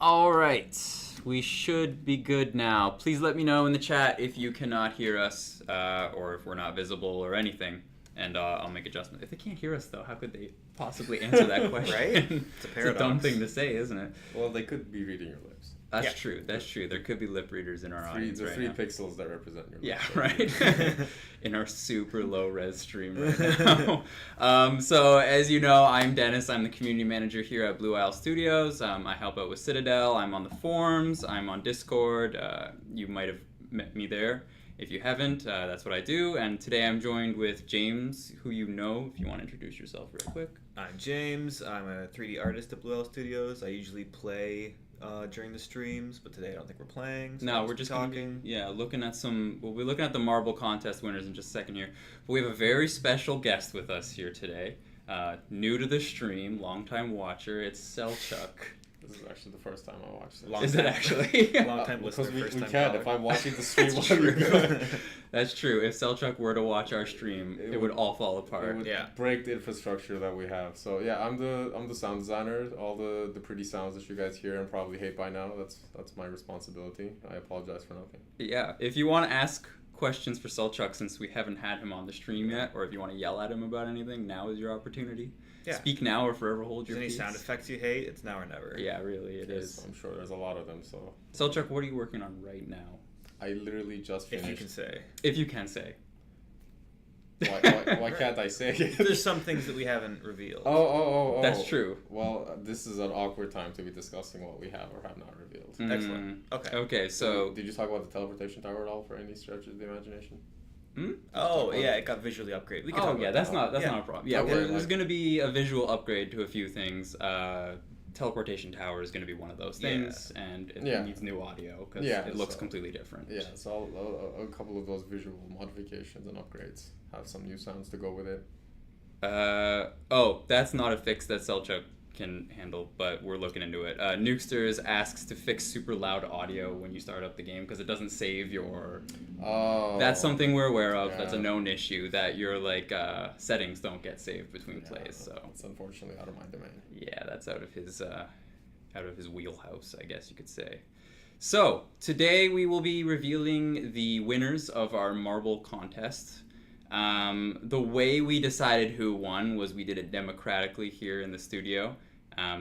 All right, we should be good now. Please let me know in the chat if you cannot hear us or if we're not visible or anything, and I'll make adjustments. If they can't hear us, though, how could they possibly answer that question? Right? It's a paradox. It's a dumb thing to say, isn't it? Well, they could be reading your lips. That's true. That's true. There could be lip readers in our audience right three now. pixels that represent your lips. Yeah, right. In our super low res stream right now. So as you know, I'm Dennis. I'm the community manager here at Blue Isle Studios. I help out with Citadel. I'm on the forums. I'm on Discord. You might have met me there. If you haven't, that's what I do. And today I'm joined with James, who you know, if you want to introduce yourself real quick. I'm James. I'm a 3D artist at Blue Isle Studios. I usually play during the streams, but today I don't think we're playing. So No, we're just talking. Looking at some. We'll be looking at the marble contest winners in just a second here. But we have a very special guest with us here today. New to the stream, longtime watcher. It's Selchuk. This is actually the first time I watched it. Is it actually? Long time listener, Because first we time can. caller. If I'm watching the stream That's while you're true. going, That's true. If Selchuk were to watch our stream, it would all fall it apart. would Yeah. break the infrastructure that we have. So yeah, I'm the sound designer. All the pretty sounds that you guys hear and probably hate by now. That's my responsibility. I apologize for nothing. Yeah. If you want to ask questions for Selchuk, since we haven't had him on the stream yet, or if you want to yell at him about anything, now is your opportunity. Yeah. Speak now or forever hold your Any peace. sound effects you hate, it's now or never. Yeah, really, it is. I'm sure there's a lot of them. So Selchuk, what are you working on right now? I literally just If finished. you can say. If you can say. Why can't I say it? There's some things that we haven't revealed. Oh. That's true. Well, this is an awkward time to be discussing what we have or have not revealed. Excellent. Okay. Okay, so... Did you talk about the teleportation tower at all for any stretch of the imagination? Oh, yeah, it got visually upgraded. We can talk Oh, about yeah, that's not a problem. Yeah, Okay, there's going to be a visual upgrade to a few things. Teleportation tower is going to be one of those things, and it needs new audio because it looks completely different. Yeah, so a couple of those visual modifications and upgrades have some new sounds to go with it. That's not a fix that Selchuk can handle, but we're looking into it. Nukesters asks to fix super loud audio when you start up the game because it doesn't save your... Oh. That's something we're aware of. Yeah. That's a known issue, that your settings don't get saved between plays. So it's unfortunately out of my domain. yeah, that's out of his wheelhouse, I guess you could say. So today we will be revealing the winners of our marble contest. The way we decided who won was we did it democratically here in the studio.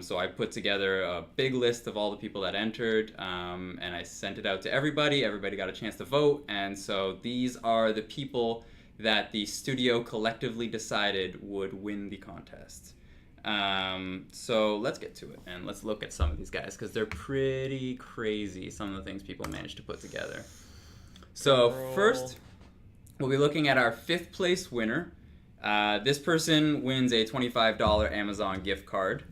So I put together a big list of all the people that entered, and I sent it out to everybody. Everybody got a chance to vote, and so these are the people that the studio collectively decided would win the contest. So let's get to it, and let's look at some of these guys, because they're pretty crazy, some of the things people managed to put together. So first, we'll be looking at our 5th place winner. This person wins a $25 Amazon gift card.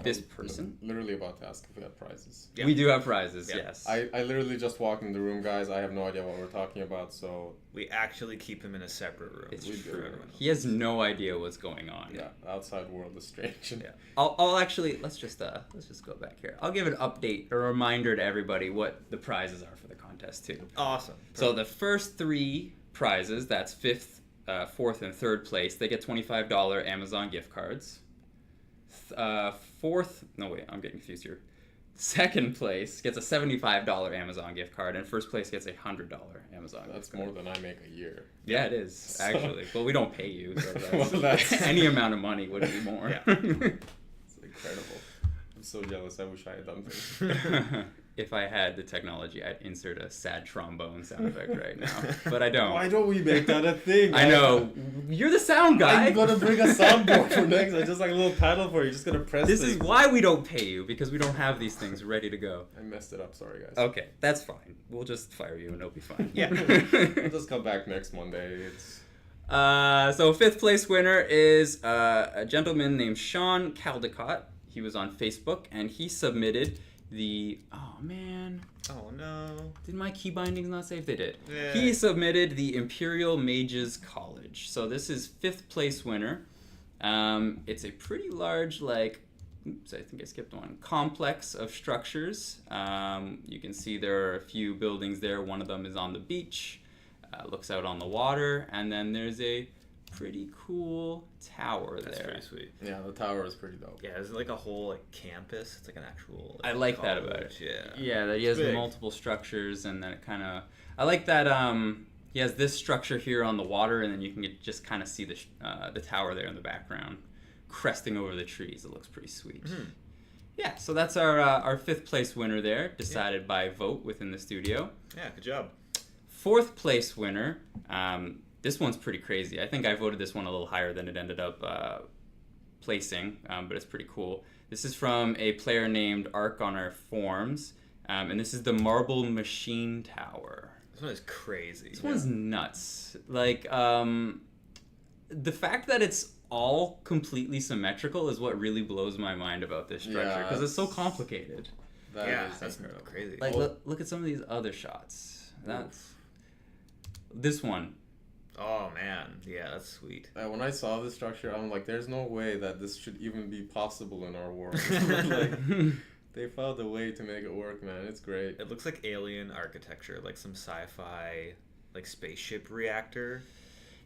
This person... Literally about to ask if we had prizes. Yeah. We do have prizes, yes. I literally just walked in the room, guys. I have no idea what we're talking about, so... We actually keep him in a separate room. It's true. He has no idea what's going on. Yeah, the outside world is strange. Yeah. I'll actually... Let's just go back here. I'll give an update, a reminder to everybody what the prizes are for the contest, too. Awesome. So the first 3 prizes, that's 5th, 4th, and 3rd place, they get $25 Amazon gift cards. 4th... No, wait, I'm getting confused here. 2nd place gets a $75 Amazon gift card, and 1st place gets a $100 Amazon That's gift card. more than I make a year. Yeah, it is, actually. Well, we don't pay you, so Well, that's... any amount of money would be more. Yeah. It's incredible. I'm so jealous. I wish I had done things. If I had the technology, I'd insert a sad trombone sound effect right now, but I don't. Why don't we make that a thing? I know. You're the sound guy. I'm gonna bring a soundboard for next. I just like a little paddle for you. Just gonna press. This things. is why we don't pay you, because we don't have these things ready to go. I messed it up. Sorry, guys. Okay, that's fine. We'll just fire you and it'll be fine. Yeah. We'll just come back next Monday. It's. So 5th place winner is a gentleman named Sean Caldecott. He was on Facebook and he submitted the... Oh, man. Oh, no. Did my key bindings not save? They did. Yeah. He submitted the Imperial Mages College. So this is 5th place winner. It's a pretty large, oops, I think I skipped one. Complex of structures. You can see there are a few buildings there. One of them is on the beach. Looks out on the water. And then there's a pretty cool tower That's there. pretty sweet. Yeah, the tower is pretty dope. Yeah, is it like a whole like campus? It's like an actual. I like that about it. Yeah. Yeah, that he has big. multiple structures, and then it kind of. I like that. He has this structure here on the water, and then you can just kind of see the tower there in the background, cresting over the trees. It looks pretty sweet. Mm-hmm. Yeah, so that's our 5th place winner there, decided by vote within the studio. Yeah, good job. 4th place winner. This one's pretty crazy. I think I voted this one a little higher than it ended up placing, but it's pretty cool. This is from a player named Ark on our forums, and this is the Marble Machine Tower. This one is crazy. This one's nuts. Like, the fact that it's all completely symmetrical is what really blows my mind about this structure, because it's so complicated. That's crazy. Like, look at some of these other shots. This one. Oh man, yeah, that's sweet. When I saw this structure, I'm like, there's no way that this should even be possible in our world. Like, they found a way to make it work, man. It's great. It looks like alien architecture, like some sci-fi, like spaceship reactor.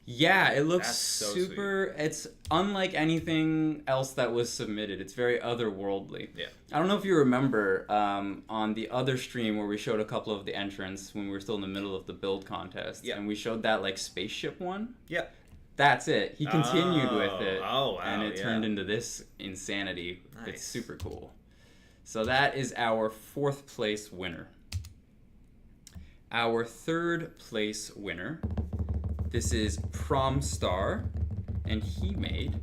Yeah, it looks That's so super. It's unlike anything else that was submitted. It's very otherworldly. Yeah. I don't know if you remember on the other stream where we showed a couple of the entrants when we were still in the middle of the build contest. Yeah. And we showed that like spaceship one. Yeah. That's it. He continued with it. Oh, wow. And it turned into this insanity. Nice. It's super cool. So that is our 4th place winner. Our 3rd place winner. This is Prom Star, and he made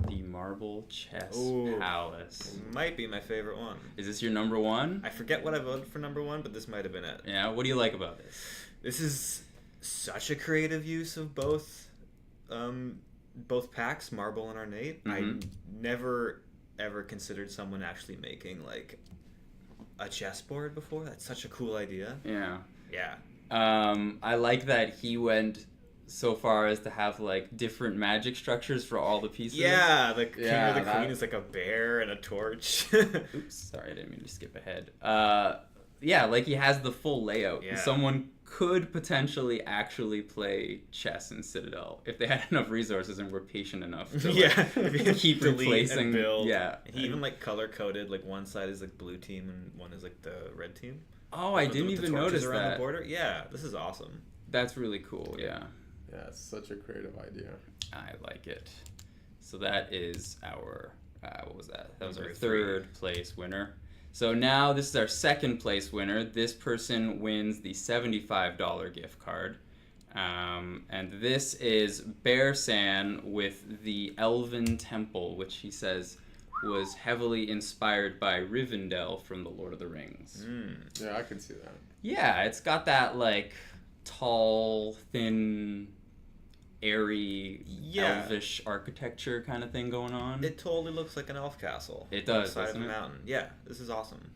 the Marble Chess Palace. Might be my favorite one. Is this your number 1? I forget what I voted for number 1, but this might have been it. Yeah, what do you like about this? This is such a creative use of both packs, Marble and Ornate. Mm-hmm. I never ever considered someone actually making like a chessboard before. That's such a cool idea. Yeah. Yeah. I like that he went so far as to have like different magic structures for all the pieces. Yeah, the king or the that- queen is like a bear and a torch. Oops, sorry, I didn't mean to skip ahead. Yeah, like he has the full layout. Yeah. Someone could potentially actually play chess in Citadel if they had enough resources and were patient enough to like, keep delete replacing. and build. Yeah. He even like color coded, like one side is like blue team and one is like the red team. Oh, I With didn't the even torches notice around that. the border. Yeah, this is awesome. That's really cool, yeah. Yeah, it's such a creative idea. I like it. So that is our, what was that? That was our Number 3rd place winner. So now this is our 2nd place winner. This person wins the $75 gift card. And this is Bear San with the Elven Temple, which he says was heavily inspired by Rivendell from The Lord of the Rings. Yeah, I could see that. Yeah, it's got that like tall, thin, airy, elvish architecture kind of thing going on. It totally looks like an elf castle. It does, on the side of doesn't the it? mountain. Yeah, this is awesome.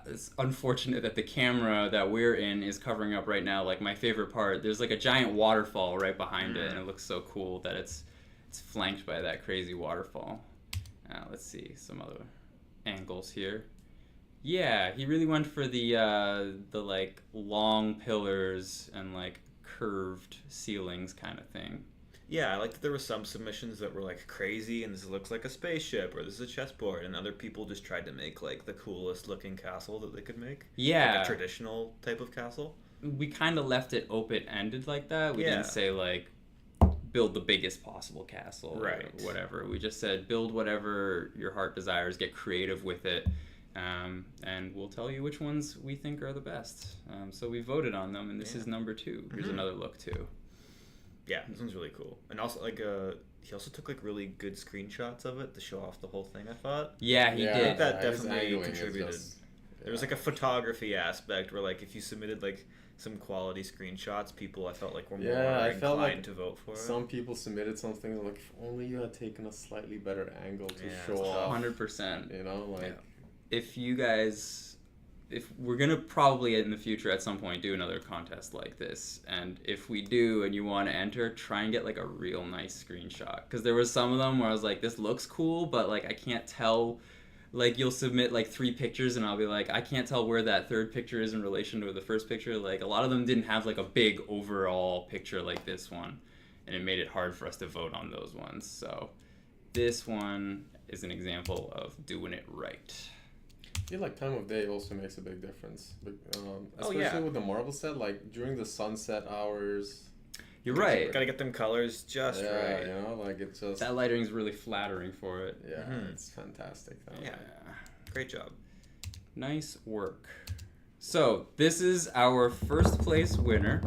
It's unfortunate that the camera that we're in is covering up right now. Like my favorite part, there's like a giant waterfall right behind it, and it looks so cool that it's flanked by that crazy waterfall. Let's see some other angles here. Yeah, he really went for the like long pillars and like curved ceilings kind of thing. Yeah, I like that there were some submissions that were like crazy and this looks like a spaceship or this is a chessboard, and other people just tried to make like the coolest looking castle that they could make. Yeah. Like a traditional type of castle. We kind of left it open-ended like that. We didn't say like build the biggest possible castle Right. or whatever. We just said build whatever your heart desires, get creative with it, and we'll tell you which ones we think are the best. So we voted on them, and this is number 2. Here's another look too. Yeah, this one's really cool. And also like he also took like really good screenshots of it to show off the whole thing, I thought. Yeah, he did. That his definitely angling is contributed. just- There was like a photography aspect where like if you submitted like some quality screenshots, people I felt like were more I inclined felt like to vote for it. Some people submitted something like, if only you had taken a slightly better angle to Yeah, show it's off. 100%. You know, like If you guys, if we're gonna probably in the future at some point do another contest like this, and if we do and you want to enter, try and get like a real nice screenshot, because there was some of them where I was like, this looks cool, but like I can't tell. Like you'll submit like 3 pictures and I'll be like, I can't tell where that 3rd picture is in relation to the first picture. Like a lot of them didn't have like a big overall picture like this one. and it made it hard for us to vote on those ones. So this one is an example of doing it right. I feel like time of day also makes a big difference. Especially yeah. with the marble set, like during the sunset hours. You're right. Gotta get them colors just Yeah, right. you know, like it's just. That lighting is really flattering for it. Yeah, Mhm. it's fantastic. Though. Yeah. Great job. Nice work. So this is our first place winner.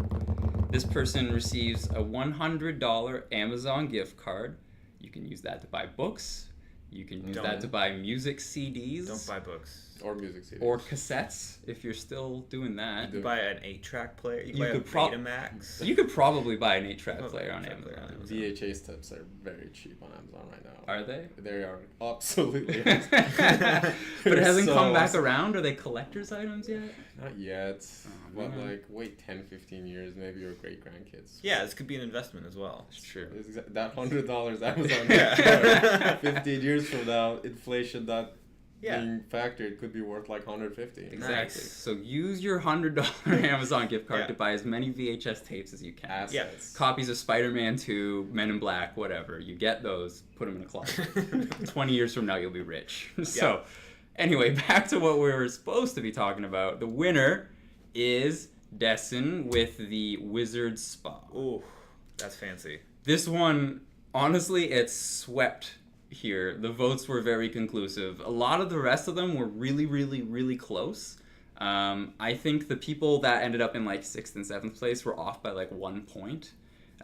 This person receives a $100 Amazon gift card. You can use that to buy books. You can use that to buy music CDs. Don't buy books. Or music CDs. Or cassettes, if you're still doing that. You buy an 8-track player. You, You buy could a prob- Betamax. You could probably buy an 8-track Oh, player on 8-track player Amazon. on Amazon. VHS tips are very cheap on Amazon right now. Are they? They are absolutely. But it hasn't So come back awesome. around? Are they collector's items yet? Not yet. Oh, But man. like, wait 10, 15 years, maybe your great grandkids. Yeah, this could be an investment as well. It's true. That $100 Amazon Yeah. 15 years from now, inflation that Yeah. being factored could be worth like 150. Exactly. Nice. So use your $100 Amazon gift card Yeah. to buy as many VHS tapes as you can. Assets. Copies of Spider-Man 2, Men in Black, whatever. You get those, put them in a closet. 20 years from now, you'll be rich. So, anyway, back to what we were supposed to be talking about. The winner is Dessen with the Wizard Spa. Ooh, that's fancy. This one, honestly, it swept here. The votes were very conclusive. A lot of the rest of them were really, really, really close. I think the people that ended up in like 6th and 7th place were off by like 1 point.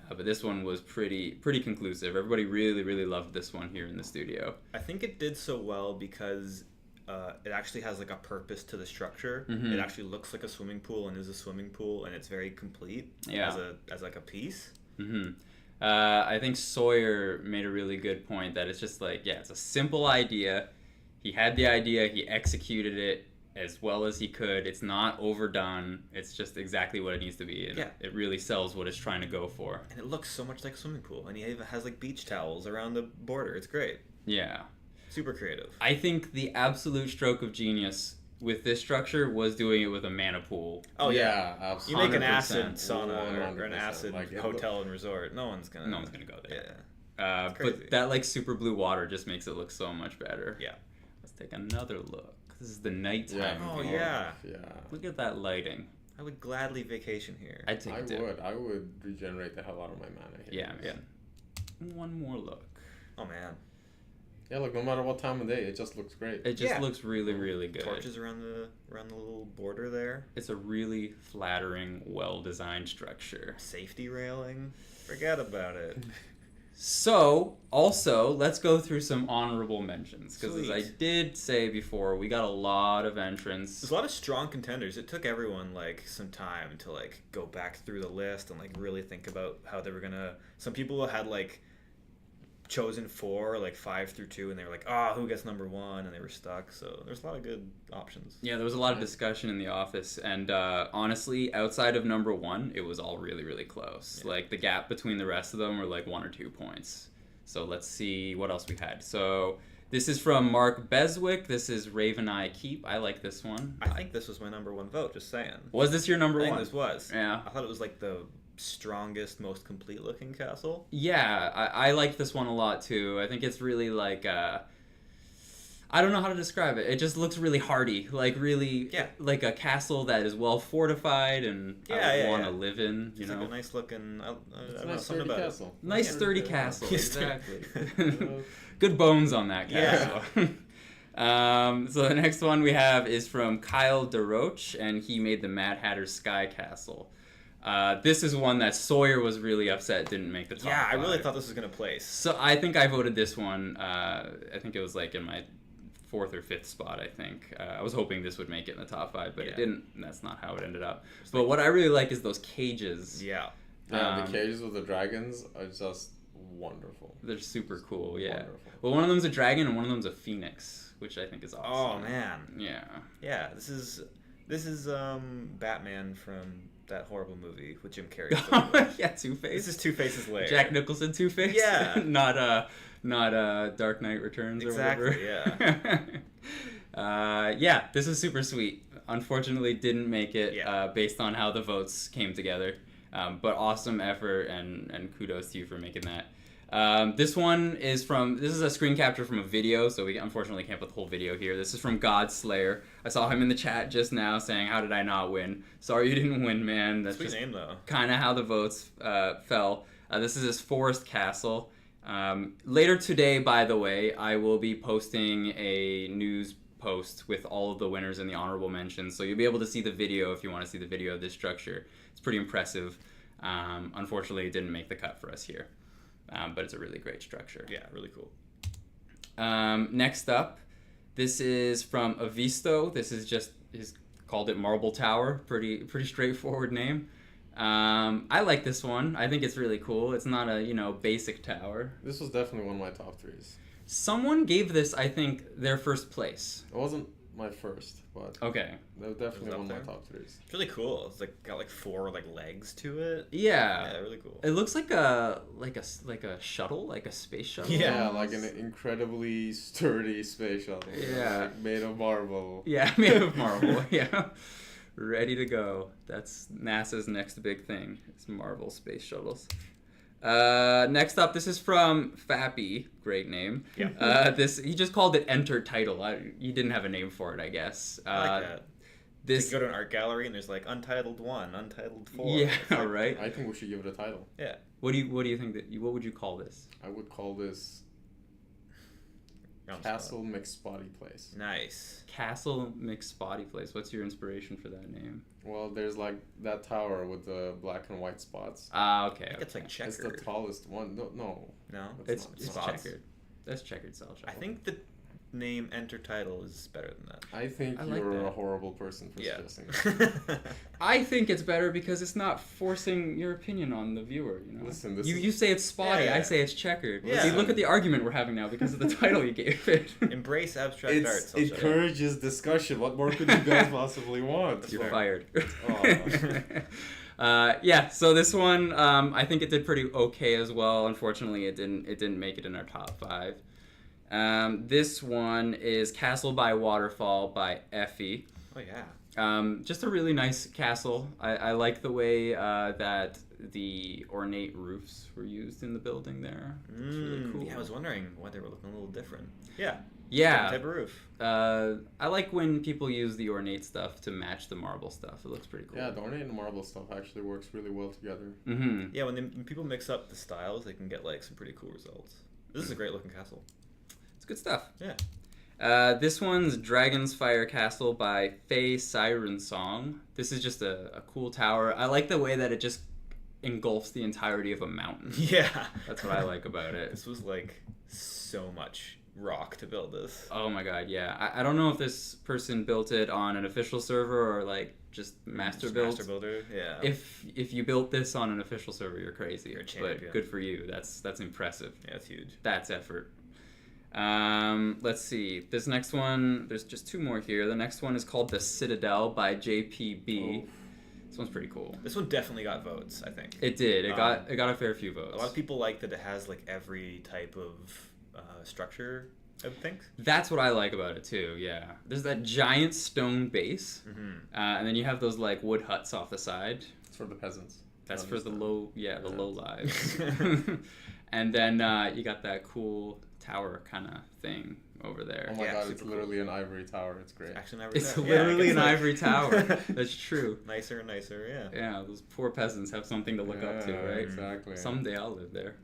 But this one was pretty conclusive. Everybody really, really loved this one here in the studio. I think it did so well because it actually has like a purpose to the structure. Mhm. It actually looks like a swimming pool and is a swimming pool, and it's very complete Yeah. as like a piece. Hmm. I think Sawyer made a really good point that it's just like, yeah, it's a simple idea. He had the idea, he executed it as well as he could. It's not overdone. It's just exactly what it needs to be. And Yeah. it really sells what it's trying to go for. And it looks so much like a swimming pool, and he even has like beach towels around the border. It's great. Yeah. Super creative. I think the absolute stroke of genius with this structure was doing it with a mana pool. Oh yeah. Yeah, You absolutely. make an 100%. acid sauna or an 100%. acid Like, it hotel and resort. No one's gonna go there. Yeah. crazy. But that like super blue water just makes it look so much better. Yeah. Let's take another look. This is the nighttime Yeah. Oh, view. yeah. Yeah. Look at that lighting. I would gladly vacation here. I'd take I a dip. would regenerate the hell out of my mana here. Yeah, man. One more look. Oh man. Yeah, look, no matter what time of day, it just looks great. It just Yeah. looks really, really good. Torches around the little border there. It's a really flattering, well-designed structure. Safety railing. Forget about it. So, also, let's go through some honorable mentions. Because as I Sweet. did say before, we got a lot of entrants. There's a lot of strong contenders. It took everyone like some time to like go back through the list and like really think about how they were gonna. Some people had like chosen 4, like 5 through 2, and they were like, who gets number 1, and they were stuck. So there's a lot of good options. Yeah, there was a lot of discussion in the office, and honestly, outside of number 1, it was all really, really close. Yeah. Like, the gap between the rest of them were like 1 or 2 points. So let's see what else we had. So this is from Mark Beswick. This is Raven Eye Keep. I like this one. I think this was my number 1 vote. Just saying. Was this your number I think 1? this was. Yeah. I thought it was like the strongest, most complete looking castle. Yeah, I like this one a lot too. I think it's really like I don't know how to describe it. It just looks really hardy, like really like a castle that is well fortified and I would want to live in. You It's know, like a nice looking. It's I a like nice something sturdy about castle. nice Yeah. sturdy castle. Yes. Exactly. Good bones on that castle. So the next one we have is from Kyle DeRoche, and he made the Mad Hatter Sky Castle. This is one that Sawyer was really upset didn't make the top Yeah, I really 5. thought this was gonna place. So I think I voted this one. I think it was like in my 4th or 5th spot. I think I was hoping this would make it in the top 5, but it didn't. And that's not how it ended up. But what I really like is those cages. Yeah. Yeah, the cages with the dragons are just wonderful. They're super cool. Yeah. Wonderful. Well, one of them's a dragon and one of them's a phoenix, which I think is Oh awesome. man. Yeah. Yeah. This is Batman from that horrible movie with Jim Carrey. Yeah, Two-Face. This is Two-Face's lair. Jack Nicholson Two-Face. Yeah. not Dark Knight Returns Exactly, or whatever. Yeah, this is super sweet. Unfortunately, didn't make it based on how the votes came together. But awesome effort, and kudos to you for making that. This is a screen capture from a video, so we unfortunately can't put the whole video here. This is from Godslayer. I saw him in the chat just now saying, "How did I not win?" Sorry you didn't win, man. That's Sweet just name though. kind of how the votes fell. This is his forest castle. Later today, by the way, I will be posting a news post with all of the winners and the honorable mentions, so you'll be able to see the video if you want to see the video of this structure. It's pretty impressive. Unfortunately, it didn't make the cut for us here. But it's a really great structure. Yeah, really cool. Next up, this is from Avisto. This is just, he's called it Marble Tower. Pretty straightforward name. I like this one. I think it's really cool. It's not a, basic tower. This was definitely one of my top threes. Someone gave this, I think, their first place. It wasn't my first, but okay. that was definitely It was one of up my there? top threes. It's really cool. It's got 4 legs to it. Yeah. Yeah, really cool. It looks like a shuttle, like a space shuttle. Yeah, like an incredibly sturdy space shuttle. Yeah. Made of marble. Yeah, made of marble. Yeah. Ready to go. That's NASA's next big thing. It's Marvel space shuttles. Next up, this is from Fappy. Great name. Yeah. He just called it Enter Title. He didn't have a name for it, I guess. I like that. This. You go to an art gallery and there's Untitled 1, Untitled 4. Yeah, It's like- right. I think we should give it a title. Yeah. What do you think what would you call this? I would call this You're on the Castle McSpotty Place. spot. Nice. Castle McSpotty Place. What's your inspiration for that name? Well, there's that tower with the black and white spots. Ah, okay. I think it's okay. It's the checkered. tallest one. No, No? It's not. spots. checkered. That's checkered cell shuttle. I think the name Enter Title is better than that. I think I like you're that. a horrible person for Yeah. suggesting that. I think it's better because it's not forcing your opinion on the viewer. Listen, this You say it's spotty. Yeah. I say it's checkered. Yeah. See, look at the argument we're having now because of the title you gave it. Embrace abstract art. It encourages discussion. What more could you guys possibly want? You're fair. fired. Aw. Yeah. So this one, I think it did pretty okay as well. Unfortunately, it didn't make it in our top 5. This one is Castle by Waterfall by Effie. Oh, yeah. Just a really nice castle. I like the way that the ornate roofs were used in the building there. It's really cool. Yeah, I was wondering why they were looking a little different. Yeah. Yeah. Type of roof. I like when people use the ornate stuff to match the marble stuff. It looks pretty cool. Yeah, the ornate and marble stuff actually works really well together. Mm-hmm. Yeah, when people mix up the styles, they can get some pretty cool results. This is a great looking castle. It's good stuff. Yeah. This one's Dragon's Fire Castle by Faye Siren Song. This is just a cool tower. I like the way that it just engulfs the entirety of a mountain. Yeah. That's what I like about it. This was so much rock to build this. Oh my god, yeah. I don't know if this person built it on an official server or just master Just built. Master builder, yeah. If you built this on an official server, you're crazy. You're a champion. But good for you. That's impressive. Yeah, it's huge. That's effort. Let's see. This next one, there's just 2 more here. The next one is called The Citadel by JPB. Oh. This one's pretty cool. This one definitely got votes, I think. It did. It got a fair few votes. A lot of people like that it has every type of structure, I would think. That's what I like about it too. Yeah. There's that giant stone base, Mm-hmm. and then you have those wood huts off the side. It's for the peasants. That's I for the understand. low lives. And then you got that cool tower kind of thing over there. Oh my Yeah, god, super it's cool. literally an ivory tower. It's great. Actually, never It's know. literally Yeah, an ivory tower. That's true. Nicer and nicer, yeah. Yeah, those poor peasants have something to look up to, Yeah, right? Exactly. Someday I'll live there.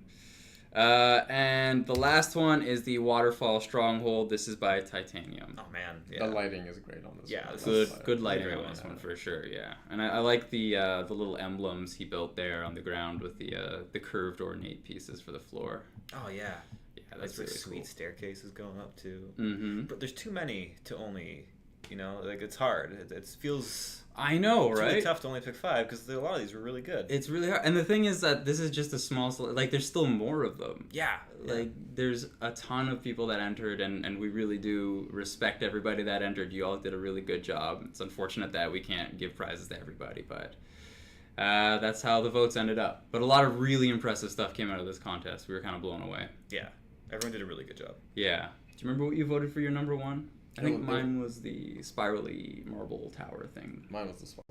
And the last one is the Waterfall Stronghold. This is by Titanium. Oh man, yeah. The lighting is great on this. Yeah, one. this Good lighting Great on one, this yeah. one for sure. Yeah, and I like the little emblems he built there on the ground with the curved ornate pieces for the floor. Oh yeah. Yeah, that's really sweet cool. staircases going up too. Mm-hmm. But there's too many to only, it's hard. It feels I know, it's right? really tough to only pick 5 because a lot of these were really good. It's really hard, and the thing is that this is just a small. There's still more of them. Yeah. There's a ton of people that entered, and we really do respect everybody that entered. You all did a really good job. It's unfortunate that we can't give prizes to everybody, but that's how the votes ended up. But a lot of really impressive stuff came out of this contest. We were kind of blown away. Yeah. Everyone did a really good job. Yeah. Do you remember what you voted for your number 1? I think It was- mine was the spirally marble tower thing. Mine was this one.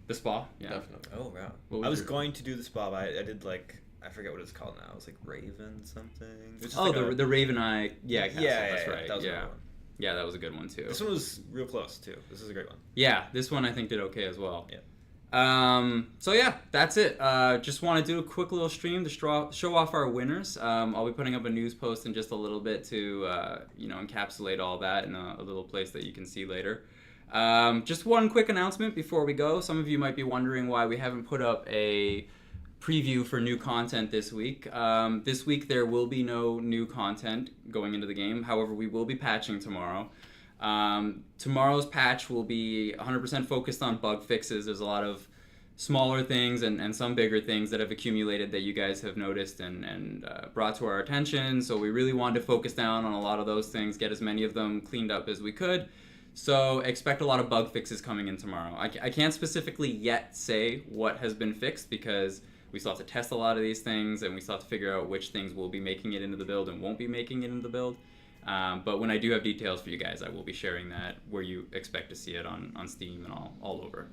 The spa? Yeah. Definitely. Oh wow. What I was your- going to do the spa, but I did like I forget what it's called now. It was like Raven something. It was just Oh, like the Raven Eye. Yeah, castle, yeah, that's right. That was a yeah. good one. Yeah, that was a good one too. This one was real close too. This is a great one. Yeah, this one I think did okay as well. Yeah. So yeah, that's it. Just want to do a quick little stream to show off our winners. I'll be putting up a news post in just a little bit to encapsulate all that in a little place that you can see later. Just one quick announcement before we go. Some of you might be wondering why we haven't put up a preview for new content this week. This week there will be no new content going into the game. However, we will be patching tomorrow. Tomorrow's patch will be 100% focused on bug fixes. There's a lot of smaller things and some bigger things that have accumulated that you guys have noticed and brought to our attention. So we really wanted to focus down on a lot of those things, get as many of them cleaned up as we could. So expect a lot of bug fixes coming in tomorrow. I can't specifically yet say what has been fixed because we still have to test a lot of these things and we still have to figure out which things will be making it into the build and won't be making it into the build. But when I do have details for you guys, I will be sharing that where you expect to see it on Steam and all over.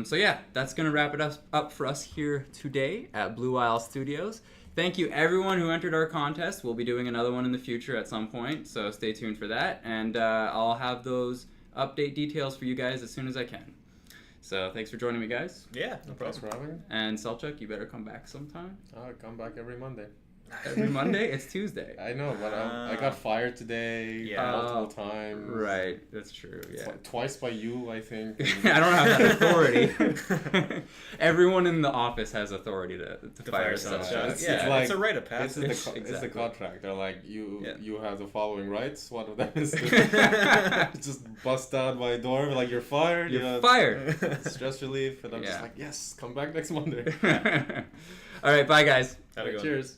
So yeah, that's going to wrap it up for us here today at Blue Isle Studios. Thank you everyone who entered our contest. We'll be doing another one in the future at some point, so stay tuned for that. And I'll have those update details for you guys as soon as I can. So thanks for joining me, guys. Yeah, no Thanks problem. for having me. And Selchuk, you better come back sometime. I'll come back every Monday. Every Monday? It's Tuesday. I know, but I got fired today Yeah. multiple times. Right, that's true, yeah. Twice by you, I think. I don't have that authority. Everyone in the office has authority to fire someone. someone. It's Yeah, like- it's a rite of It's passage. in the it's the Exactly. contract. They're like, Yeah. you have the following rights. One of them is to just bust out my door, like you're fired. You're fired. Stress relief, and I'm Yeah. just like, yes, come back next Monday. All right, bye guys. Have a good one. Cheers.